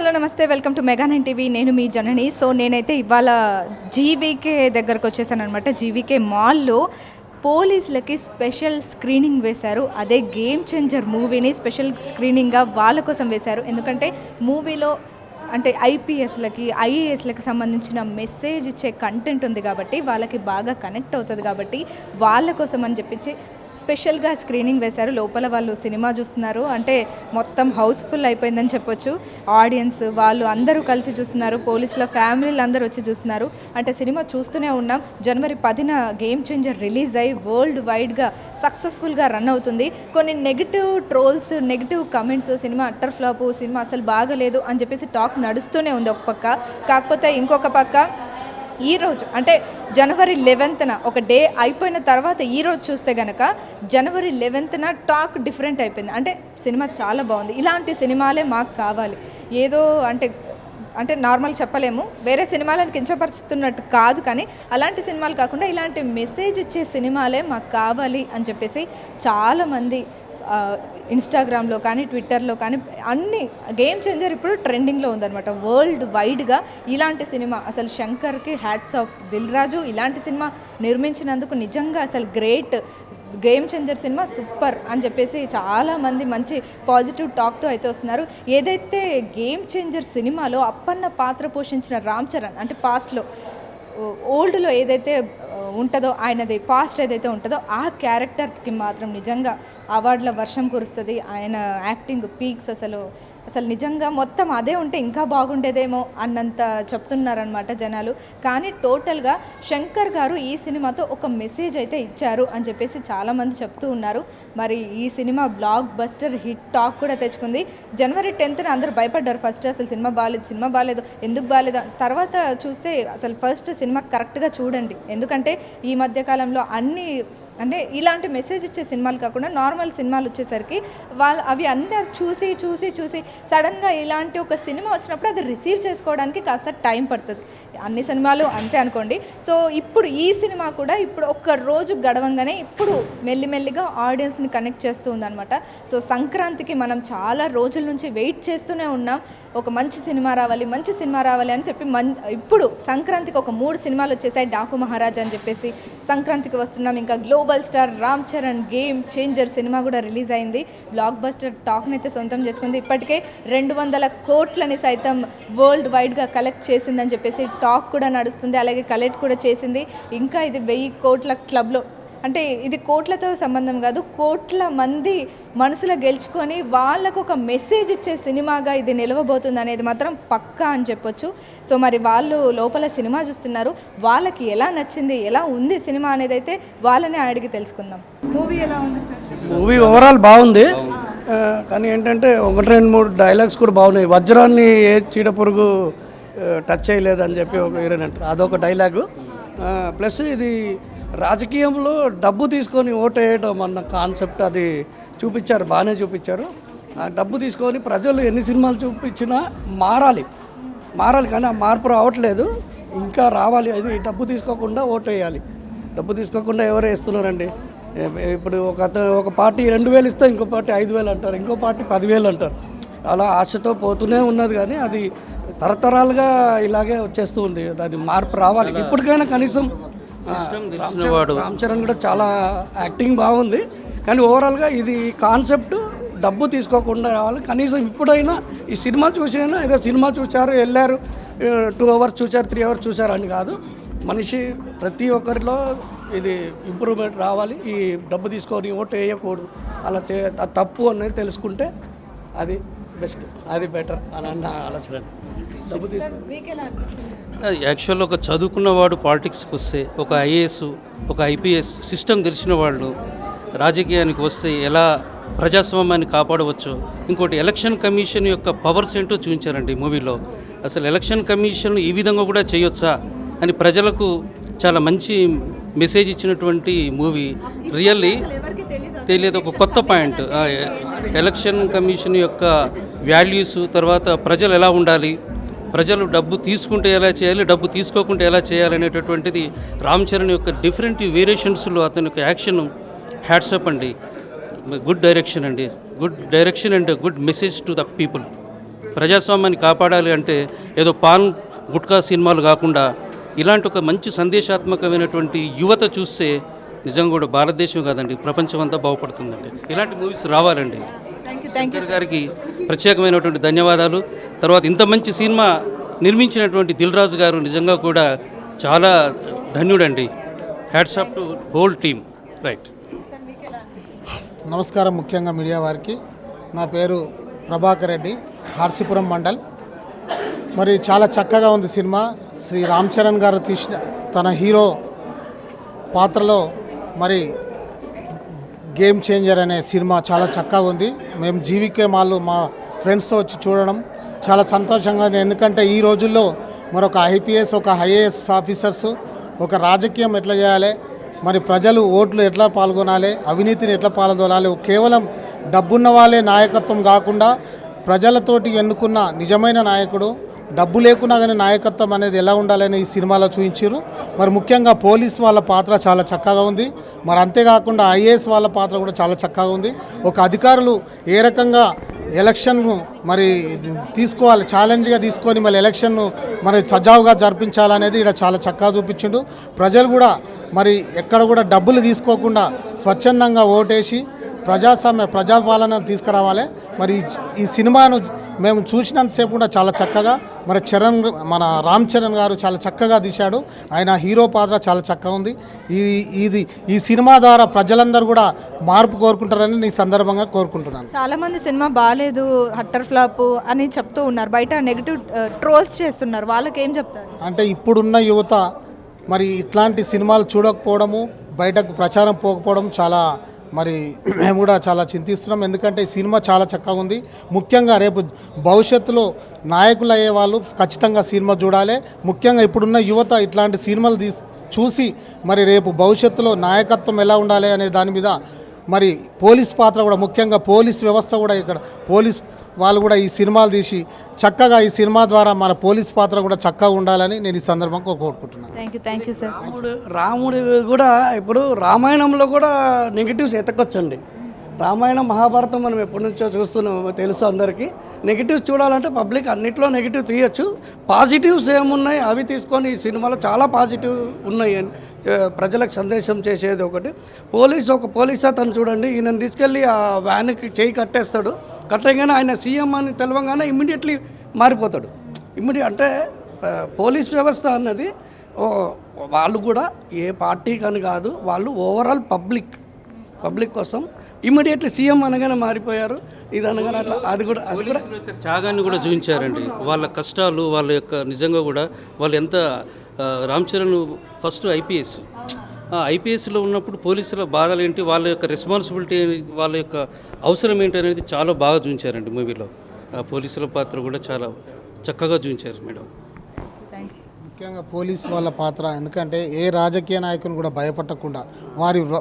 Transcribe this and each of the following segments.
Hello నమస్తే, welcome to mega 9 TV. నేను మీ జనని. So నేనైతే ఇవాళ జీవీకే దగ్గరకు వచ్చేసాను అనమాట. జీవీకే మాల్లో పోలీసులకి స్పెషల్ స్క్రీనింగ్ వేశారు. అదే గేమ్ చేంజర్ మూవీని స్పెషల్ స్క్రీనింగ్గా వాళ్ళ కోసం వేశారు. ఎందుకంటే మూవీలో అంటే ఐపీఎస్లకి ఐఏఎస్లకి సంబంధించిన మెసేజ్ ఇచ్చే కంటెంట్ ఉంది కాబట్టి వాళ్ళకి బాగా కనెక్ట్ అవుతుంది కాబట్టి వాళ్ళ కోసం అని చెప్పి స్పెషల్గా స్క్రీనింగ్ వేశారు. లోపల వాళ్ళు సినిమా చూస్తున్నారు. అంటే మొత్తం హౌస్ఫుల్ అయిపోయిందని చెప్పొచ్చు. ఆడియన్స్ వాళ్ళు అందరూ కలిసి చూస్తున్నారు. పోలీసుల ఫ్యామిలీలు అందరూ వచ్చి చూస్తున్నారు. అంటే సినిమా చూస్తూనే ఉన్నాం. జనవరి 10న గేమ్ చేంజర్ రిలీజ్ అయ్యి వరల్డ్ వైడ్గా సక్సెస్ఫుల్గా రన్ అవుతుంది. కొన్ని negative trolls, negative comments, cinema utter flop, cinema అసలు బాగలేదు అని చెప్పేసి టాక్ నడుస్తూనే ఉంది ఒక పక్క. కాకపోతే ఇంకొక పక్క ఈరోజు అంటే జనవరి 11న ఒక డే అయిపోయిన తర్వాత ఈరోజు చూస్తే కనుక జనవరి 11న టాక్ డిఫరెంట్ అయిపోయింది. అంటే సినిమా చాలా బాగుంది, ఇలాంటి సినిమాలే మాకు కావాలి. ఏదో అంటే నార్మల్ చెప్పలేము, వేరే సినిమాలను కించపరుచుతున్నట్టు కాదు, కానీ అలాంటి సినిమాలు కాకుండా ఇలాంటి మెసేజ్ ఇచ్చే సినిమాలే మాకు కావాలి అని చెప్పేసి చాలామంది ఇన్స్టాగ్రామ్లో కానీ ట్విట్టర్లో కానీ అన్ని గేమ్ చేంజర్ ఇప్పుడు ట్రెండింగ్లో ఉందన్నమాట వరల్డ్ వైడ్గా. ఇలాంటి సినిమా అసలు శంకర్కి హ్యాట్స్ ఆఫ్. దిల్ రాజు ఇలాంటి సినిమా నిర్మించినందుకు నిజంగా అసలు great. Game changer cinema super అని చెప్పేసి చాలామంది మంచి పాజిటివ్ టాక్తో అయితే వస్తున్నారు. ఏదైతే గేమ్ చేంజర్ సినిమాలో అప్పన్న పాత్ర పోషించిన రామ్ చరణ్ అంటే పాస్ట్లో ఓల్డ్లో ఏదైతే ఉంటుందో ఆయనది పాస్ట్ ఏదైతే ఉంటుందో ఆ క్యారెక్టర్కి మాత్రం నిజంగా అవార్డుల వర్షం కురుస్తుంది. ఆయన యాక్టింగ్ పీక్స్ అసలు నిజంగా మొత్తం అదే ఉంటే ఇంకా బాగుండేదేమో అన్నంత చెప్తున్నారనమాట జనాలు. కానీ టోటల్గా శంకర్ గారు ఈ సినిమాతో ఒక మెసేజ్ అయితే ఇచ్చారు అని చెప్పేసి చాలామంది చెప్తూ ఉన్నారు. మరి ఈ cinema block buster hit talk కూడా తెచ్చుకుంది. జనవరి 10న అందరూ భయపడ్డారు. ఫస్ట్ అసలు సినిమా బాగాలేదు, ఎందుకు బాగాలేదు. తర్వాత చూస్తే అసలు ఫస్ట్ సినిమా కరెక్ట్గా చూడండి. ఎందుకంటే ఈ మధ్యకాలంలో అంటే ఇలాంటి మెసేజ్ ఇచ్చే సినిమాలు కాకుండా నార్మల్ సినిమాలు వచ్చేసరికి అవి అందరు చూసి సడన్గా ఇలాంటి ఒక సినిమా వచ్చినప్పుడు అది రిసీవ్ చేసుకోవడానికి కాస్త టైం పడుతుంది. అన్ని సినిమాలు అంతే అనుకోండి. సో ఇప్పుడు ఈ సినిమా కూడా ఇప్పుడు ఒక్క రోజు గడవంగానే ఇప్పుడు మెల్లిమెల్లిగా ఆడియన్స్ని కనెక్ట్ చేస్తూ ఉందన్నమాట. సో సంక్రాంతికి మనం చాలా రోజుల నుంచి వెయిట్ చేస్తూనే ఉన్నాం. ఒక మంచి సినిమా రావాలి అని చెప్పి ఇప్పుడు సంక్రాంతికి ఒక 3 సినిమాలు వచ్చేసాయి. డాకు మహారాజ్ అని చెప్పేసి సంక్రాంతికి వస్తున్నాం. ఇంకా global star Ram Charan game changer cinema కూడా రిలీజ్ అయింది. బ్లాక్ బస్టర్ టాక్ని అయితే సొంతం చేసుకుంది. ఇప్పటికే 200 కోట్లని సైతం వరల్డ్ వైడ్గా కలెక్ట్ చేసిందని చెప్పేసి టాక్ కూడా నడుస్తుంది. అలాగే కలెక్ట్ కూడా చేసింది. ఇంకా ఇది 1000 కోట్ల క్లబ్లో, అంటే ఇది కోట్లతో సంబంధం కాదు, కోట్ల మంది మనసులో గెలుచుకొని వాళ్ళకు ఒక మెసేజ్ ఇచ్చే సినిమాగా ఇది నిలవబోతుంది అనేది మాత్రం పక్కా అని చెప్పొచ్చు. సో మరి వాళ్ళు లోపల సినిమా చూస్తున్నారు, వాళ్ళకి ఎలా నచ్చింది, ఎలా ఉంది సినిమా అనేది అయితే వాళ్ళని అడిగి తెలుసుకుందాం. మూవీ ఎలా ఉంది సార్? మూవీ ఓవరాల్ బాగుంది, కానీ ఏంటంటే 1-2-3 డైలాగ్స్ కూడా బాగున్నాయి. వజ్రాన్ని ఏ చీడపురుగు టచ్ చేయలేదని చెప్పి ఒక హీరోయిన్ అంటారు, అదొక డైలాగు. ప్లస్ ఇది రాజకీయంలో డబ్బు తీసుకొని ఓటు వేయడం అన్న కాన్సెప్ట్ అది చూపించారు, బాగానే చూపించారు. ఆ డబ్బు తీసుకొని ప్రజలు ఎన్ని సినిమాలు చూపించినా మారాలి, కానీ ఆ మార్పు రావట్లేదు, ఇంకా రావాలి. అది డబ్బు తీసుకోకుండా ఓటు వేయాలి. డబ్బు తీసుకోకుండా ఎవరు వేస్తున్నారండి? ఇప్పుడు ఒక పార్టీ 2000 ఇస్తే ఇంకో పార్టీ 5000 అంటారు, ఇంకో పార్టీ 10,000 అంటారు. అలా ఆశతో పోతూనే ఉన్నది, కానీ అది తరతరాలుగా ఇలాగే వచ్చేస్తూ ఉంది. అది మార్పు రావాలి. ఇప్పటికైనా కనీసం రామ్ చరణ్ కూడా చాలా యాక్టింగ్ బాగుంది, కానీ ఓవరాల్గా ఇది కాన్సెప్ట్ డబ్బు తీసుకోకుండా రావాలి. కనీసం ఇప్పుడైనా ఈ సినిమా చూసైనా ఏదో సినిమా చూశారు, వెళ్ళారు, 2 అవర్స్ చూశారు, 3 అవర్స్ చూశారు అని కాదు. మనిషి ప్రతి ఒక్కరిలో ఇది ఇంప్రూవ్మెంట్ రావాలి. ఈ డబ్బు తీసుకొని ఓటు వేయకూడదు, అలా తప్పు అనేది తెలుసుకుంటే అది బెస్ట్, అది బెటర్ అని అన్న ఆలోచన. యాక్చువల్గా ఒక చదువుకున్నవాడు పాలిటిక్స్కి వస్తే, ఒక ఐఏఎస్, ఒక ఐపీఎస్ సిస్టమ్ తెలిసిన వాళ్ళు రాజకీయానికి వస్తే ఎలా ప్రజాస్వామ్యాన్ని కాపాడవచ్చు. ఇంకోటి ఎలక్షన్ కమిషన్ యొక్క పవర్స్ ఏంటో చూపించారండి మూవీలో. అసలు ఎలక్షన్ కమిషన్ ఈ విధంగా కూడా చేయొచ్చా అని ప్రజలకు చాలా మంచి మెసేజ్ ఇచ్చినటువంటి మూవీ. రియల్లీ తెలియదు, ఒక కొత్త పాయింట్. ఎలక్షన్ కమిషన్ యొక్క వాల్యూస్, తర్వాత ప్రజలు ఎలా ఉండాలి, ప్రజలు డబ్బు తీసుకుంటే ఎలా చేయాలి, డబ్బు తీసుకోకుంటే ఎలా చేయాలి అనేటటువంటిది రామ్ చరణ్ యొక్క డిఫరెంట్ వేరియేషన్స్లో అతని యొక్క యాక్షన్ హ్యాట్సప్ అండి. గుడ్ డైరెక్షన్ అండి, good direction and good message to the people. ప్రజాస్వామ్యాన్ని కాపాడాలి అంటే ఏదో పాన్ గుట్కా సినిమాలు కాకుండా ఇలాంటి ఒక మంచి సందేశాత్మకమైనటువంటి యువత చూస్తే నిజంగా కూడా భారతదేశం కాదండి, ప్రపంచం అంతా బాగుపడుతుందండి. ఇలాంటి మూవీస్ రావాలండి. శంకర్ గారికి ప్రత్యేకమైనటువంటి ధన్యవాదాలు. తర్వాత ఇంత మంచి సినిమా నిర్మించినటువంటి దిల్ రాజు గారు నిజంగా కూడా చాలా ధన్యుడండి. Hats off to whole team. Right. నమస్కారం. ముఖ్యంగా మీడియా వారికి, నా పేరు ప్రభాకర్ రెడ్డి, హార్సీపురం మండల్. మరి చాలా చక్కగా ఉంది సినిమా. శ్రీ రామ్ చరణ్ గారు తీసిన తన హీరో పాత్రలో మరి గేమ్ చేంజర్ అనే సినిమా చాలా చక్కగా ఉంది. మేము జీవికే మాల్లో మా ఫ్రెండ్స్తో వచ్చి చూడడం చాలా సంతోషంగా ఉంది. ఎందుకంటే ఈ రోజుల్లో మరొక ఐపీఎస్, ఒక ఐఏఎస్ ఆఫీసర్స్ ఒక రాజకీయం ఎట్లా చేయాలి, మరి ప్రజలు ఓట్లు ఎట్లా పాల్గొనాలి, అవినీతిని ఎట్లా పాల్గొనాలి, కేవలం డబ్బున్న వాళ్ళే నాయకత్వం కాకుండా ప్రజలతోటి ఎన్నుకున్న నిజమైన నాయకుడు, డబ్బు లేకున్నా కానీ నాయకత్వం అనేది ఎలా ఉండాలని ఈ సినిమాలో చూపించారు. మరి ముఖ్యంగా పోలీస్ వాళ్ళ పాత్ర చాలా చక్కగా ఉంది. మరి అంతేకాకుండా ఐఏఎస్ వాళ్ళ పాత్ర కూడా చాలా చక్కగా ఉంది. ఒక అధికారులు ఏ రకంగా ఎలక్షన్ను మరి తీసుకోవాలి, ఛాలెంజ్గా తీసుకొని మళ్ళీ ఎలక్షన్ను మరి సజావుగా జరిపించాలనేది ఇక్కడ చాలా చక్కగా చూపించిండు. ప్రజలు కూడా మరి ఎక్కడ కూడా డబ్బులు తీసుకోకుండా స్వచ్ఛందంగా ఓటేసి ప్రజాపాలన తీసుకురావాలి. మరి ఈ సినిమాను మేము చూసినంతసేపు కూడా చాలా చక్కగా మరి మన రామ్ చరణ్ గారు చాలా చక్కగా తీశాడు. ఆయన హీరో పాత్ర చాలా చక్కగా ఉంది. ఈ సినిమా ద్వారా ప్రజలందరూ కూడా మార్పు కోరుకుంటారని ఈ సందర్భంగా కోరుకుంటున్నాను. చాలామంది సినిమా బాగాలేదు, హట్టర్ ఫ్లాప్ అని చెప్తూ ఉన్నారు, బయట నెగిటివ్ ట్రోల్స్ చేస్తున్నారు, వాళ్ళకి ఏం చెప్తారు? అంటే ఇప్పుడున్న యువత మరి ఇట్లాంటి సినిమాలు చూడకపోవడము, బయటకు ప్రచారం పోకపోవడం చాలా మరి మేము కూడా చాలా చింతిస్తున్నాం. ఎందుకంటే ఈ సినిమా చాలా చక్కగా ఉంది. ముఖ్యంగా రేపు భవిష్యత్తులో నాయకులు అయ్యే వాళ్ళు ఖచ్చితంగా సినిమా చూడాలి. ముఖ్యంగా ఇప్పుడున్న యువత ఇట్లాంటి సినిమాలు చూసి మరి రేపు భవిష్యత్తులో నాయకత్వం ఎలా ఉండాలి అనే దాని మీద మరి పోలీస్ పాత్ర కూడా, ముఖ్యంగా పోలీస్ వ్యవస్థ కూడా, ఇక్కడ పోలీస్ వాళ్ళు కూడా ఈ సినిమాలు తీసి చక్కగా ఈ సినిమా ద్వారా మన పోలీస్ పాత్ర కూడా చక్కగా ఉండాలని నేను ఈ సందర్భంగా కోరుకుంటున్నాను. Thank you sir. రాముడు కూడా ఇప్పుడు రామాయణంలో కూడా నెగిటివ్స్ ఎతకొచ్చండి. రామాయణం మహాభారతం మనం ఎప్పటి నుంచో చూస్తున్నాం, తెలుసు అందరికీ. నెగిటివ్స్ చూడాలంటే పబ్లిక్ అన్నిట్లో నెగిటివ్ తీయచ్చు, పాజిటివ్స్ ఏమున్నాయి అవి తీసుకొని ఈ సినిమాలో చాలా పాజిటివ్ ఉన్నాయి అని ప్రజలకు సందేశం చేసేది ఒకటి. ఒక పోలీస్ అతను చూడండి, ఈయనను తీసుకెళ్ళి ఆ వ్యాన్కి చేయి కట్టేస్తాడు. కట్టగానే ఆయన సీఎం అని తెలవగానే ఇమ్మీడియట్లీ మారిపోతాడు. అంటే పోలీస్ వ్యవస్థ అన్నది వాళ్ళు కూడా ఏ పార్టీకి అని కాదు, వాళ్ళు ఓవరాల్ పబ్లిక్ కోసం ఇమ్మీడియట్లీ సీఎం అనగానే మారిపోయారు. ఇది అనగానే అట్లా అది కూడా త్యాగాన్ని కూడా చూపించారండి. వాళ్ళ కష్టాలు, వాళ్ళ యొక్క నిజంగా కూడా వాళ్ళు ఎంత రామ్ చరణ్ ఫస్ట్ ఐపీఎస్లో ఉన్నప్పుడు పోలీసుల బాధలు ఏంటి, వాళ్ళ యొక్క రెస్పాన్సిబిలిటీ, వాళ్ళ యొక్క అవసరం ఏంటి అనేది చాలా బాగా చూపించారండి మూవీలో. పోలీసుల పాత్ర కూడా చాలా చక్కగా చూపించారు మేడం. ముఖ్యంగా పోలీస్ వాళ్ళ పాత్ర, ఎందుకంటే ఏ రాజకీయ నాయకుని కూడా భయపడకుండా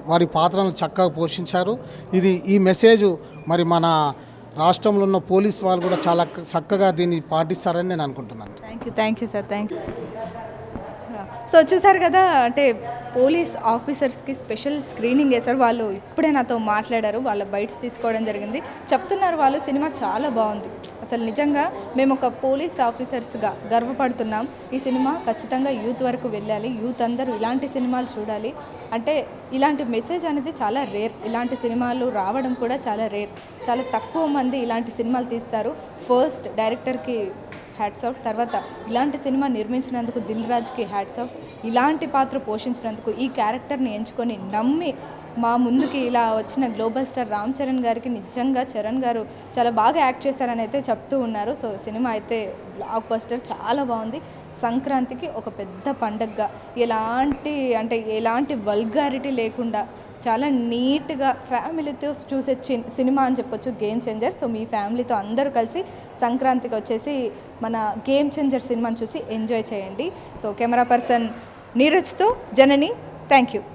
వారి పాత్రను చక్కగా పోషించారు. ఈ మెసేజ్ మరి మన రాష్ట్రంలో ఉన్న పోలీస్ వాళ్ళు కూడా చాలా చక్కగా దీన్ని పాటిస్తారని నేను అనుకుంటున్నాను. Thank you sir. సో చూసారు కదా, అంటే పోలీస్ ఆఫీసర్స్కి స్పెషల్ స్క్రీనింగ్ వేశారు. వాళ్ళు ఇప్పుడే నాతో మాట్లాడారు, వాళ్ళ బైట్స్ తీసుకోవడం జరిగింది. చెప్తున్నారు వాళ్ళు సినిమా చాలా బాగుంది, అసలు నిజంగా మేము ఒక పోలీస్ ఆఫీసర్స్గా గర్వపడుతున్నాం. ఈ సినిమా ఖచ్చితంగా యూత్ వరకు వెళ్ళాలి, యూత్ అందరూ ఇలాంటి సినిమాలు చూడాలి. అంటే ఇలాంటి మెసేజ్ అనేది చాలా రేర్, ఇలాంటి సినిమాలు రావడం కూడా చాలా రేర్. చాలా తక్కువ మంది ఇలాంటి సినిమాలు తీస్తారు. ఫస్ట్ డైరెక్టర్కి హ్యాట్స్ ఆఫ్, తర్వాత ఇలాంటి సినిమా నిర్మించినందుకు దిల్ రాజుకి హ్యాట్స్ ఆఫ్, ఇలాంటి పాత్ర పోషించినందుకు, ఈ క్యారెక్టర్ని ఎంచుకొని నమ్మి మా ముందుకి ఇలా వచ్చిన గ్లోబల్ స్టార్ రామ్ చరణ్ గారికి నిజంగా చరణ్ గారు చాలా బాగా యాక్ట్ చేశారని అయితే చెప్తూ ఉన్నారు. సో సినిమా అయితే బ్లాక్ బస్టర్, చాలా బాగుంది. సంక్రాంతికి ఒక పెద్ద పండగగా ఎలాంటి వల్గారిటీ లేకుండా చాలా నీట్గా ఫ్యామిలీతో చూసే సినిమా అని చెప్పొచ్చు, గేమ్ చేంజర్. సో మీ ఫ్యామిలీతో అందరూ కలిసి సంక్రాంతికి వచ్చేసి మన గేమ్ చేంజర్ సినిమాని చూసి ఎంజాయ్ చేయండి. సో కెమెరా పర్సన్ నీరజ్తో జనని, థ్యాంక్ యూ.